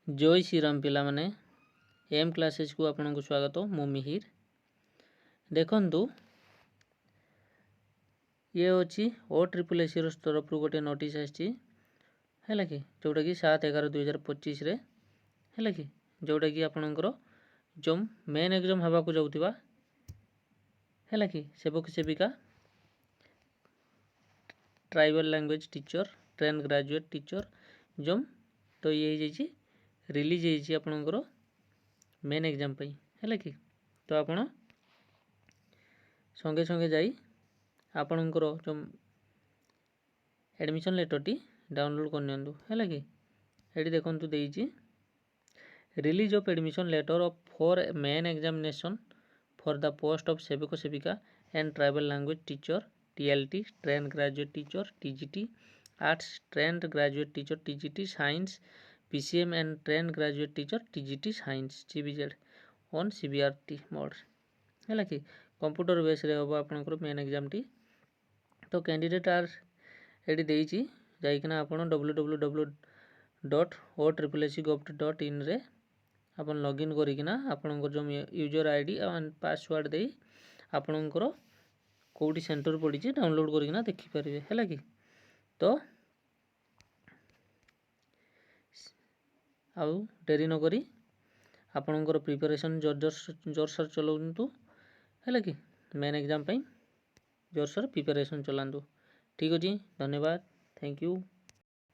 जय श्रीराम पिला माने एम क्लासेस को आपन को स्वागत मु मिहिर देखंतु ये होची ओ ट्रिपल एसी तरफ गोटे नोटिस आछि हैला कि जोटा कि 7/11/2025 रे हैला कि जोटा कि आपनकर जो मेन एग्जाम हवा को जाउतिबा हैला कि सेवक सेविका tribal language teacher train graduate teacher जो तो ये जेची रिलीज होइछि आपनकर मेन एग्जाम पई हैला कि तो आपण संगे संगे जाई आपनकर जो एडमिशन लेटर टी डाउनलोड कर नियंतु हैला कि एडी देखंतु देइछि release of admission letter of for main examination for the post of Sevak Sevika and tribal language teacher TLT train graduate teacher TGT arts train graduate teacher TGT science PCM and train graduate teacher TGT science GBZ on CBRT mode हैला कि computer base रे होबो आपनकर main exam टी तो candidate आर एडी देइछि जाइकना आपण www.otripleac.gov.in रे आपण लॉगिन करिकना आपनकर जो यूजर आईडी एंड पासवर्ड देई आपनकर कोडी सेंटर पडिछि डाउनलोड करिकना देखि परिबे हैला कि तो आउ डेरी न करी आपनकर प्रिपरेशन जोरसर चलाउंतु हैला कि मेन एग्जाम पई जोरसर प्रिपरेशन चलांतु ठीक अछि धन्यवाद थैंक यू।